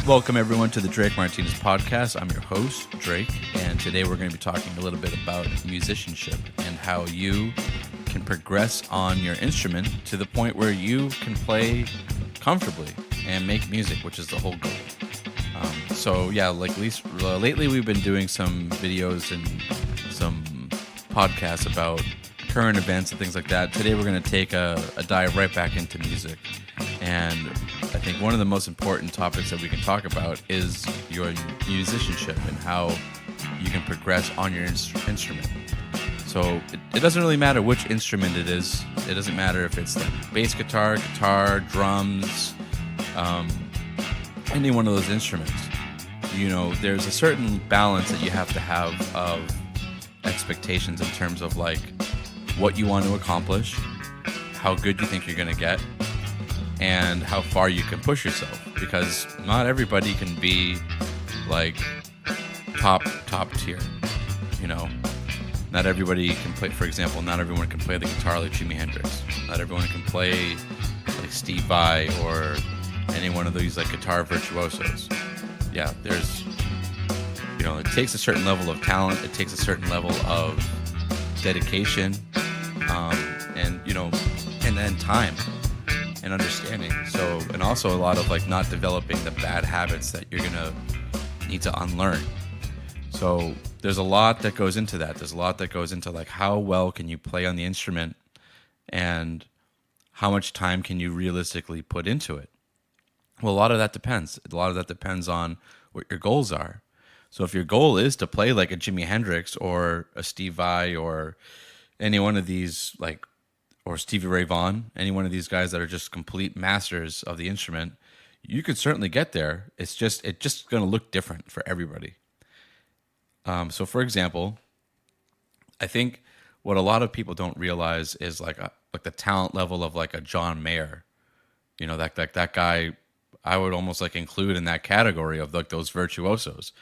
Welcome, everyone, to the Drake Martinez podcast. I'm your host, Drake, and today we're going to be talking a little bit about musicianship and how you can progress on your instrument to the point where you can play comfortably and make music, which is the whole goal. Lately we've been doing some videos and some podcasts about current events and things like that. Today we're going to take a dive right back into music. And I think one of the most important topics that we can talk about is your musicianship and how you can progress on your instrument. So it doesn't really matter which instrument it is. It doesn't matter if it's like bass guitar, drums, any one of those instruments. You know, there's a certain balance that you have to have of expectations in terms of like what you want to accomplish, how good you think you're going to get, and how far you can push yourself, because not everybody can be like top tier. You know, not everybody can play. For example, not everyone can play the guitar like Jimi Hendrix. Not everyone can play like Steve Vai or any one of these like guitar virtuosos. Yeah, there's, you know, it takes a certain level of talent. It takes a certain level of dedication, and then time and understanding. So, and also a lot of like not developing the bad habits that you're gonna need to unlearn. So there's a lot that goes into that. There's a lot that goes into like how well can you play on the instrument and how much time can you realistically put into it. Well, a lot of that depends. A lot of that depends on what your goals are. So if your goal is to play like a Jimi Hendrix or a Steve Vai or any one of these or Stevie Ray Vaughan, any one of these guys that are just complete masters of the instrument, you could certainly get there. It's just going to look different for everybody. So, for example, I think what a lot of people don't realize is like the talent level of like a John Mayer. You know, that guy, I would almost like include in that category of like those virtuosos.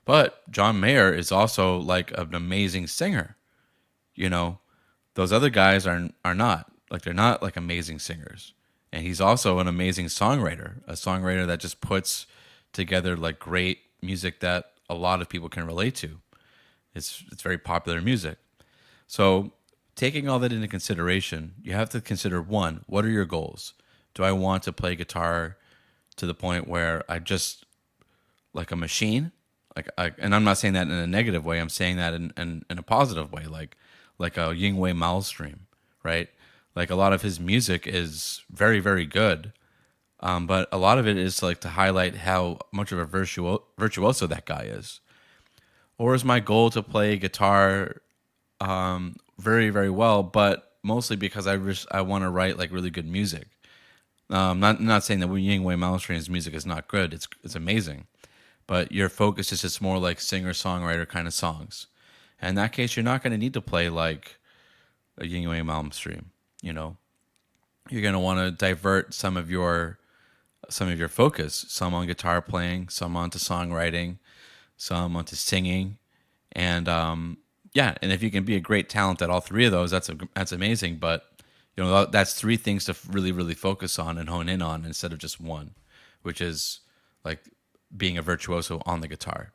But John Mayer is also like an amazing singer. You know, those other guys are not. Like, they're not like amazing singers. And he's also an amazing songwriter, a songwriter that just puts together like great music that a lot of people can relate to. It's very popular music. So taking all that into consideration, you have to consider, one, what are your goals? Do I want to play guitar to the point where I just like a machine? And I'm not saying that in a negative way. I'm saying that in a positive way, like a Yngwie Malmsteen, right? Like a lot of his music is very, very good, but a lot of it is like to highlight how much of a virtuoso that guy is. Or is my goal to play guitar very, very well, but mostly because I want to write like really good music. Not saying that Yngwie Malmsteen's music is not good. It's amazing, but your focus is just more like singer-songwriter kind of songs. And in that case, you're not going to need to play like a Yngwie Malmsteen. You know, you're going to want to divert some of your focus, some on guitar playing, some onto songwriting, some onto singing, and and if you can be a great talent at all three of those, that's amazing. But you know, that's three things to really, really focus on and hone in on instead of just one, which is like being a virtuoso on the guitar.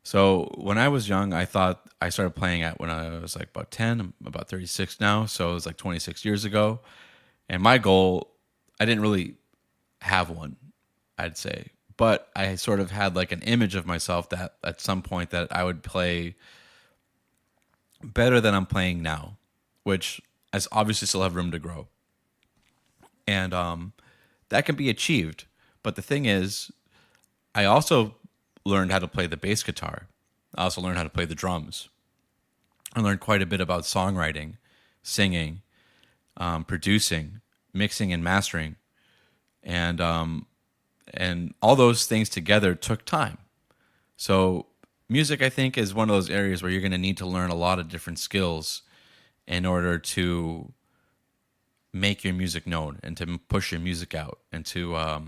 So when I was young, I thought I started playing when I was like about 10. I'm about 36 now, so it was like 26 years ago. And my goal, I didn't really have one, I'd say. But I sort of had like an image of myself that at some point that I would play better than I'm playing now, which I obviously still have room to grow. And that can be achieved. But the thing is, I also learned how to play the bass guitar. I also learned how to play the drums. I learned quite a bit about songwriting, singing, producing, mixing and mastering, and all those things together took time. So music, I think, is one of those areas where you're going to need to learn a lot of different skills in order to make your music known and to push your music out and to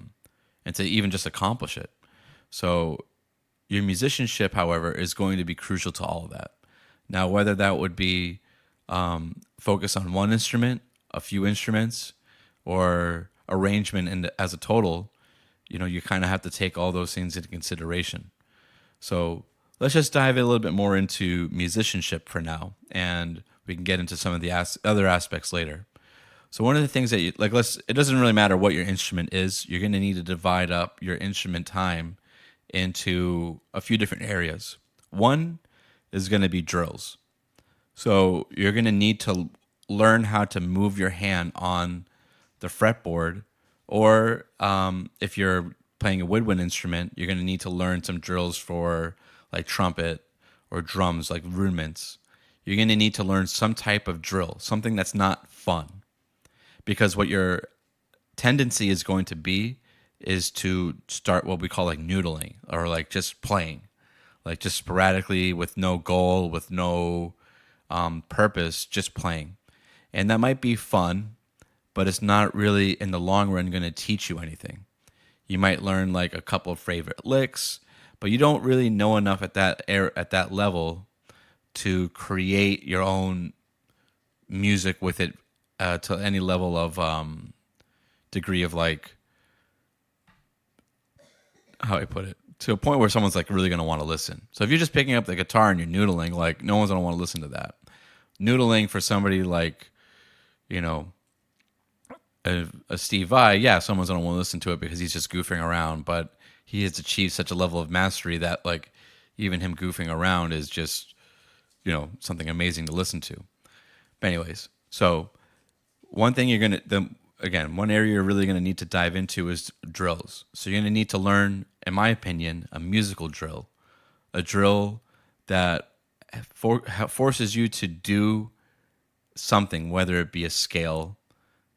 even just accomplish it. So your musicianship, however, is going to be crucial to all of that. Now, whether that would be focus on one instrument, a few instruments, or arrangement as a total, you kind of have to take all those things into consideration. So let's just dive a little bit more into musicianship for now, and we can get into some of the other aspects later. So one of the things that it doesn't really matter what your instrument is, you're going to need to divide up your instrument time into a few different areas. One is going to be drills. So you're going to need to learn how to move your hand on the fretboard, or if you're playing a woodwind instrument, you're going to need to learn some drills for like trumpet or drums, like rudiments. You're going to need to learn some type of drill, something that's not fun, because what your tendency is going to be is to start what we call like noodling, or like just playing, like just sporadically with no goal, with no purpose, just playing. And that might be fun, but it's not really in the long run going to teach you anything. You might learn like a couple of favorite licks, but you don't really know enough at that level to create your own music with it to any level of degree of like, how I put it, to a point where someone's like really going to want to listen. So if you're just picking up the guitar and you're noodling, like no one's going to want to listen to that. Noodling for somebody like, a Steve Vai, yeah, someone's going to want to listen to it because he's just goofing around, but he has achieved such a level of mastery that like even him goofing around is just, something amazing to listen to. But anyways, so one thing one area you're really going to need to dive into is drills. So you're going to need to learn, in my opinion, a musical drill, a drill that forces you to do something, whether it be a scale,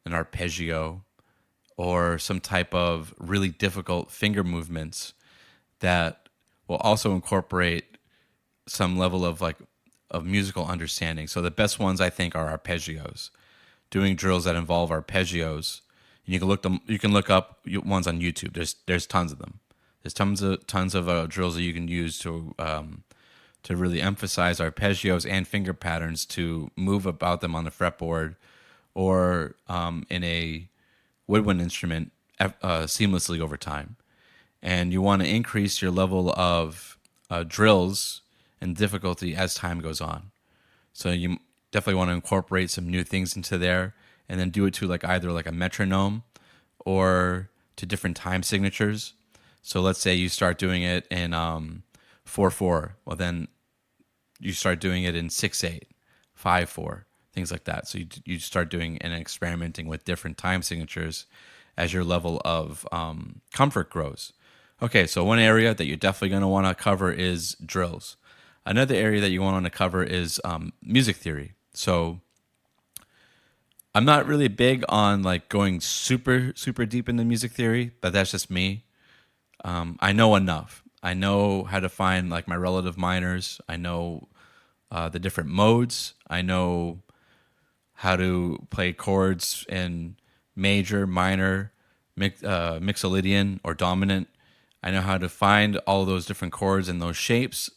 an arpeggio, or some type of really difficult finger movements that will also incorporate some level of musical understanding. So the best ones I think are arpeggios. Doing drills that involve arpeggios, and you can look up ones on YouTube. There's tons of them. There's tons of drills that you can use to really emphasize arpeggios and finger patterns to move about them on the fretboard or in a woodwind instrument seamlessly over time. And you want to increase your level of drills and difficulty as time goes on. So you definitely want to incorporate some new things into there, and then do it to either a metronome or to different time signatures. So let's say you start doing it in 4/4. Well, then you start doing it in 6/8, 5/4, things like that. So you start doing and experimenting with different time signatures as your level of comfort grows. Okay, so one area that you're definitely going to want to cover is drills. Another area that you want to cover is music theory. So I'm not really big on going super, super deep into music theory, but that's just me. I know enough. I know how to find my relative minors. I know the different modes. I know how to play chords in major, minor, mixolydian, or dominant. I know how to find all those different chords and those shapes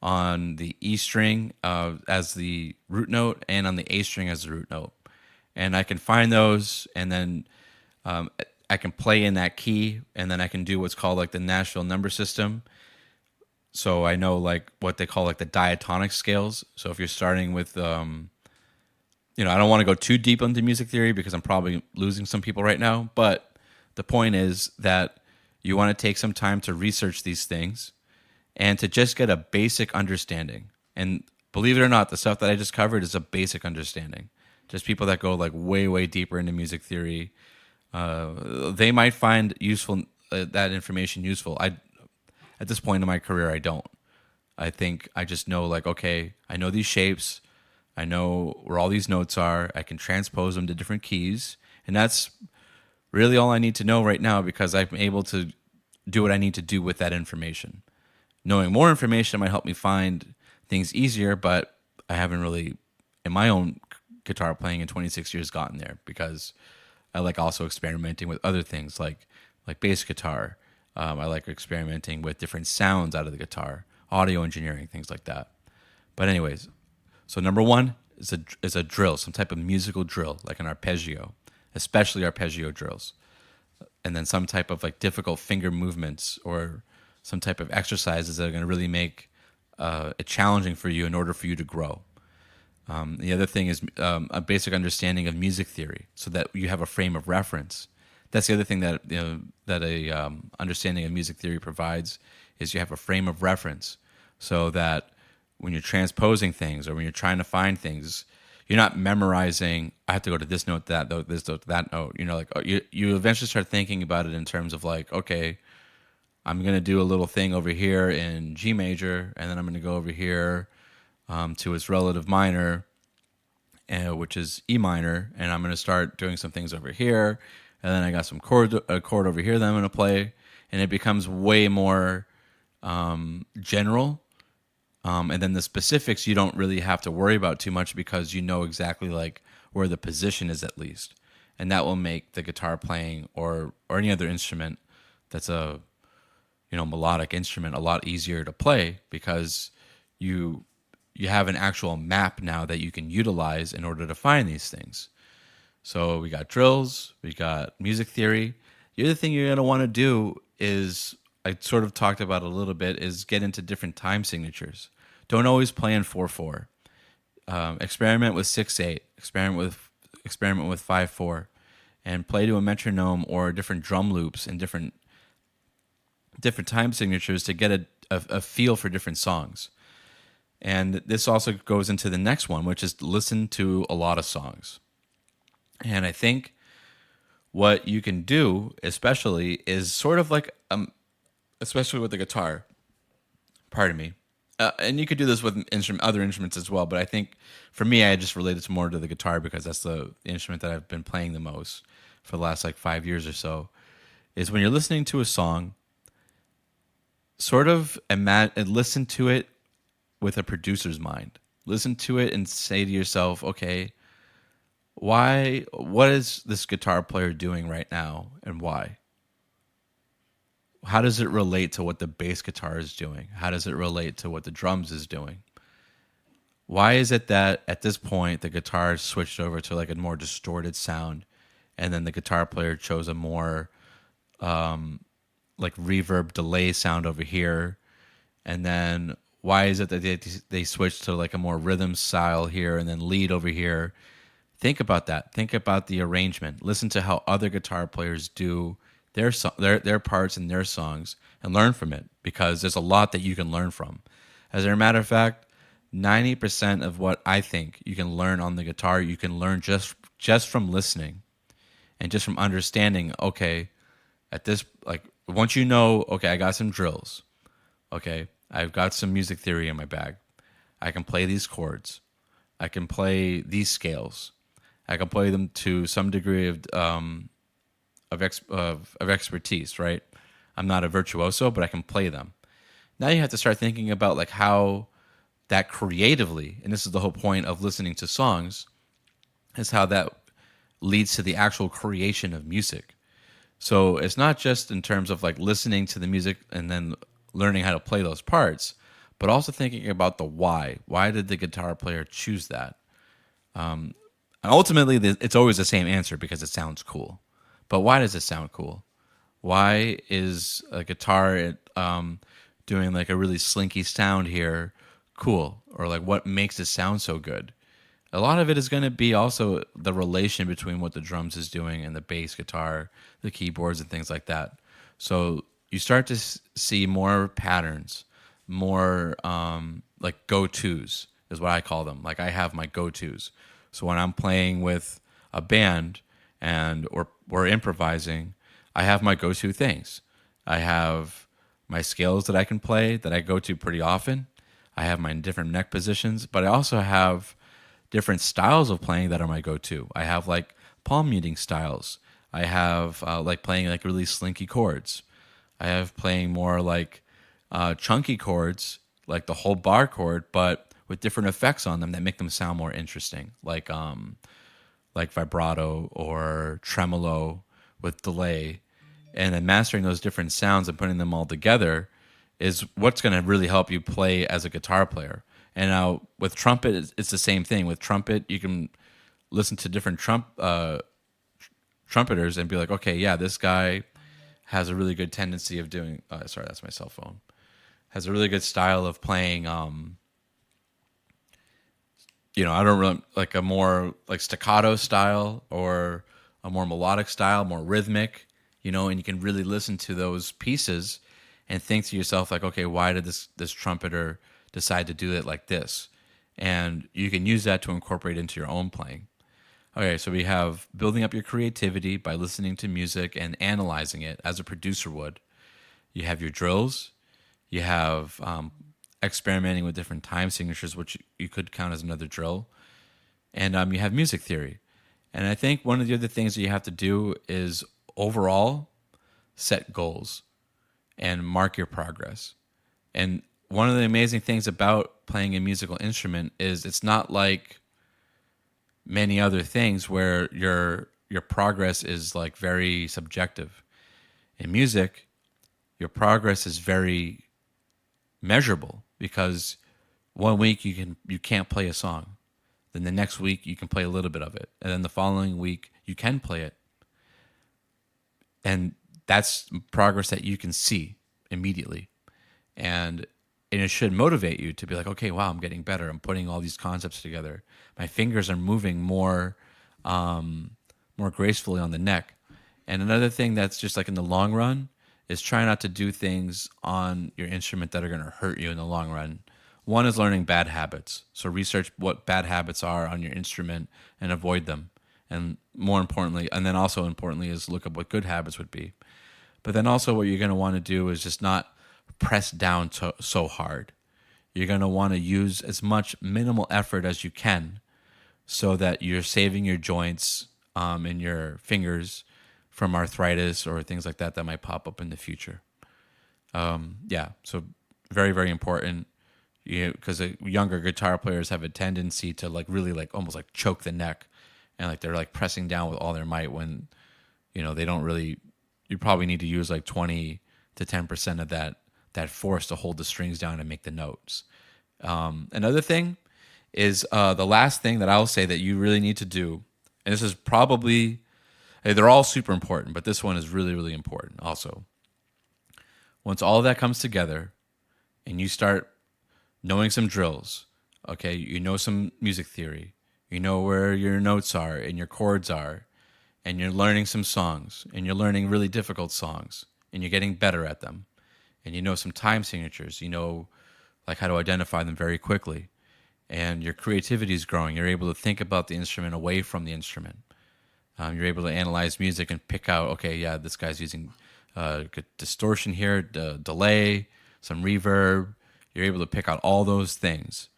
on the E string as the root note and on the A string as the root note. And I can find those, and then I can play in that key, and then I can do what's called the Nashville number system. So I know what they call the diatonic scales. So if you're starting with, I don't want to go too deep into music theory because I'm probably losing some people right now. But the point is that you want to take some time to research these things and to just get a basic understanding. And believe it or not, the stuff that I just covered is a basic understanding. Just people that go way, way deeper into music theory, they might find that information useful. At this point in my career, I don't. I think I just know okay, I know these shapes, I know where all these notes are, I can transpose them to different keys, and that's really all I need to know right now because I'm able to do what I need to do with that information. Knowing more information might help me find things easier, but I haven't really, in my own guitar playing in 26 years, gotten there because I like also experimenting with other things like bass guitar. I like experimenting with different sounds out of the guitar, audio engineering, things like that. But anyways, so number one is a drill, some type of musical drill, like an arpeggio, especially arpeggio drills. and then some type of like difficult finger movements or some type of exercises that are going to really make it challenging for you in order for you to grow. The other thing is a basic understanding of music theory, so that you have a frame of reference. That's the other thing that that a understanding of music theory provides, is you have a frame of reference, so that when you're transposing things or when you're trying to find things, you're not memorizing. I have to go to this note, that note, this note, that note. Like you eventually start thinking about it in terms of like, okay, I'm gonna do a little thing over here in G major, and then I'm gonna go over here to its relative minor, which is E minor, and I'm going to start doing some things over here, and then I got some a chord over here that I'm going to play, and it becomes way more general. And then the specifics you don't really have to worry about too much, because you know exactly like where the position is at least, and that will make the guitar playing or any other instrument that's a melodic instrument a lot easier to play, because you have an actual map now that you can utilize in order to find these things. So we got drills, we got music theory. The other thing you're going to want to do is, I sort of talked about a little bit, is get into different time signatures. Don't always play in 4/4. Experiment with 6/8. Experiment with 5/4, and play to a metronome or different drum loops and different time signatures to get a feel for different songs. And this also goes into the next one, which is listen to a lot of songs. And I think what you can do, especially, is sort of like, especially with the guitar, pardon me, and you could do this with other instruments as well, but I think for me, I just related to more to the guitar because that's the instrument that I've been playing the most for the last like 5 years or so, is when you're listening to a song, sort of listen to it with a producer's mind. Listen to it and say to yourself, okay, what is this guitar player doing right now, and why? How does it relate to what the bass guitar is doing? How does it relate to what the drums is doing? Why is it that at this point the guitar switched over to like a more distorted sound, and then the guitar player chose a more like reverb delay sound over here, and then why is it that they switched to like a more rhythm style here and then lead over here? Think about that. Think about the arrangement. Listen to how other guitar players do their parts in their songs and learn from it, because there's a lot that you can learn from. As a matter of fact, 90% of what I think you can learn on the guitar, you can learn just from listening and just from understanding, okay, at this, like, once you know, okay, I got some drills. Okay, I've got some music theory in my bag. I can play these chords. I can play these scales. I can play them to some degree of expertise, right? I'm not a virtuoso, but I can play them. Now you have to start thinking about like how that creatively, and this is the whole point of listening to songs, is how that leads to the actual creation of music. So it's not just in terms of like listening to the music and then learning how to play those parts, but also thinking about the why. Why did the guitar player choose that? And ultimately, it's always the same answer, because it sounds cool. But why does it sound cool? Why is a guitar doing like a really slinky sound here cool? Or like what makes it sound so good? A lot of it is going to be also the relation between what the drums is doing and the bass guitar, the keyboards, and things like that. So you start to see more patterns, more like go-tos is what I call them. Like I have my go-tos. So when I'm playing with a band and or we're improvising, I have my go-to things. I have my scales that I can play that I go to pretty often. I have my different neck positions, but I also have different styles of playing that are my go-to. I have like palm muting styles. I have like playing like really slinky chords. I have playing more like chunky chords, like the whole bar chord, but with different effects on them that make them sound more interesting, like vibrato or tremolo with delay. And then mastering those different sounds and putting them all together is what's going to really help you play as a guitar player. And now with trumpet, it's the same thing. With trumpet, you can listen to different trumpeters and be like, okay, yeah, this guy has a really good tendency of doing. Sorry, that's my cell phone. Has a really good style of playing. I don't really like a more like staccato style or a more melodic style, more rhythmic. And you can really listen to those pieces and think to yourself like, okay, why did this trumpeter decide to do it like this? And you can use that to incorporate into your own playing. Okay, so we have building up your creativity by listening to music and analyzing it as a producer would. You have your drills. You have experimenting with different time signatures, which you could count as another drill. And you have music theory. And I think one of the other things that you have to do is overall set goals and mark your progress. And one of the amazing things about playing a musical instrument is it's not like many other things where your progress is like very subjective. In music, your progress is very measurable because one week you can't play a song. Then the next week you can play a little bit of it. And then the following week you can play it. And that's progress that you can see immediately. And it should motivate you to be like, okay, wow, I'm getting better. I'm putting all these concepts together. My fingers are moving more gracefully on the neck. And another thing that's just like in the long run is try not to do things on your instrument that are going to hurt you in the long run. One is learning bad habits. So research what bad habits are on your instrument and avoid them. And more importantly, and then also importantly, is look up what good habits would be. But then also what you're going to want to do is just not press down so hard. You're going to want to use as much minimal effort as you can so that you're saving your joints and your fingers from arthritis or things like that might pop up in the future. So very, very important. Because younger guitar players have a tendency to like really like almost like choke the neck, and like they're like pressing down with all their might when they don't really. You probably need to use like 20 to 10% of that force to hold the strings down and make the notes. Another thing is the last thing that I'll say that you really need to do, and this is probably they're all super important, but this one is really, really important also. Once all of that comes together and you start knowing some drills, okay, you know some music theory, you know where your notes are and your chords are, and you're learning some songs, and you're learning really difficult songs, and you're getting better at them, and you know some time signatures, like how to identify them very quickly, and your creativity is growing. You're able to think about the instrument away from the instrument. You're able to analyze music and pick out, okay, yeah, this guy's using good distortion here, delay, some reverb. You're able to pick out all those things.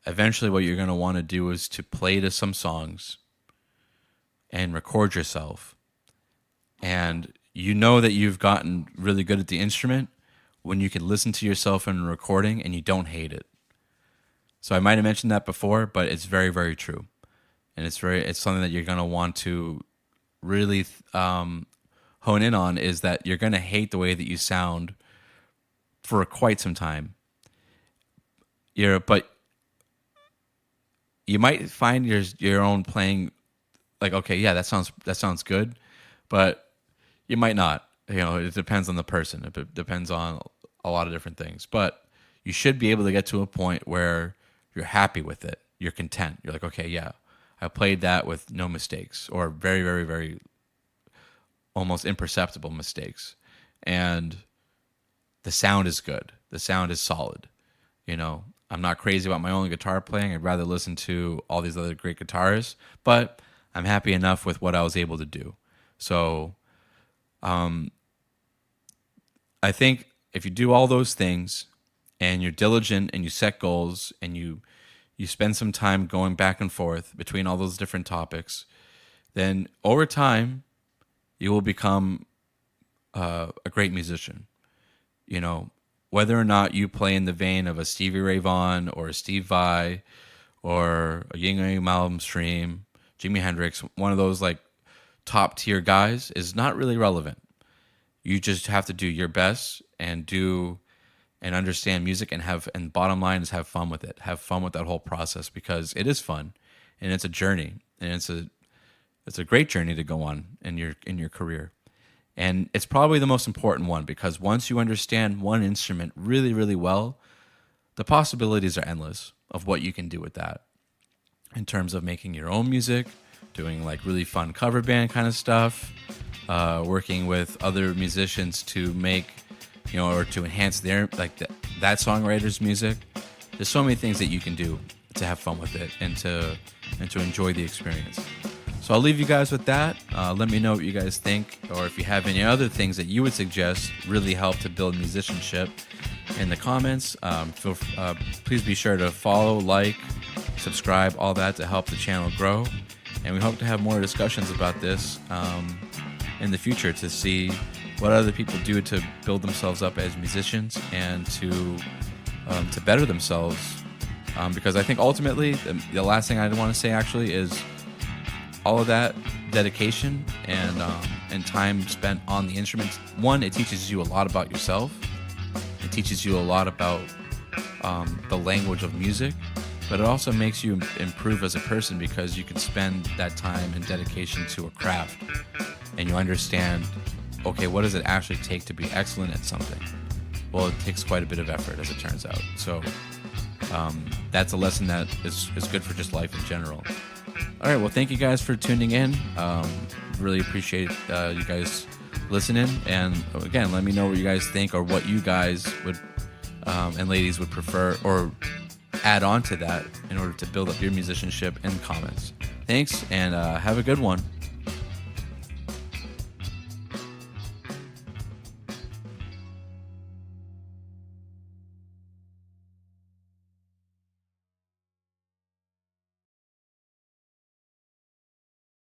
Eventually, what you're going to want to do is to play to some songs and record yourself. And you know that you've gotten really good at the instrument when you can listen to yourself in a recording and you don't hate it. So I might have mentioned that before, but it's very, very true. And it's something that you're going to want to really hone in on, is that you're going to hate the way that you sound for quite some time. But you might find your own playing like, okay, yeah, that sounds good, but you might not. It depends on the person. It depends on a lot of different things. But you should be able to get to a point where you're happy with it. You're content. You're like, okay, yeah, I played that with no mistakes or very, very, very almost imperceptible mistakes. And the sound is good. The sound is solid. I'm not crazy about my own guitar playing. I'd rather listen to all these other great guitarists, but I'm happy enough with what I was able to do. So I think if you do all those things and you're diligent and you set goals and you spend some time going back and forth between all those different topics, then over time you will become a great musician. Whether or not you play in the vein of a Stevie Ray Vaughan or a Steve Vai or a Yngwie Malmsteen, Jimi Hendrix, one of those like top tier guys, is not really relevant. You just have to do your best and understand music and bottom line is have fun with it. Have fun with that whole process because it is fun and it's a journey and it's a great journey to go on in your career. And it's probably the most important one, because once you understand one instrument really, really well, the possibilities are endless of what you can do with that in terms of making your own music, doing like really fun cover band kind of stuff, working with other musicians to make, or to enhance their, like that songwriter's music. There's so many things that you can do to have fun with it and to enjoy the experience. So I'll leave you guys with that. Let me know what you guys think, or if you have any other things that you would suggest really help to build musicianship in the comments. Please be sure to follow, like, subscribe, all that to help the channel grow. And we hope to have more discussions about this in the future, to see what other people do to build themselves up as musicians and to better themselves. Because I think ultimately, the last thing I want to say actually is all of that dedication and time spent on the instruments. One, it teaches you a lot about yourself. It teaches you a lot about the language of music, but it also makes you improve as a person, because you can spend that time and dedication to a craft, and you understand, okay, what does it actually take to be excellent at something? Well, it takes quite a bit of effort, as it turns out. So that's a lesson that is good for just life in general. All right, well, thank you guys for tuning in. Really appreciate you guys listening. And again, let me know what you guys think, or what you guys would and ladies would prefer or add on to that in order to build up your musicianship in the comments. Thanks, and have a good one.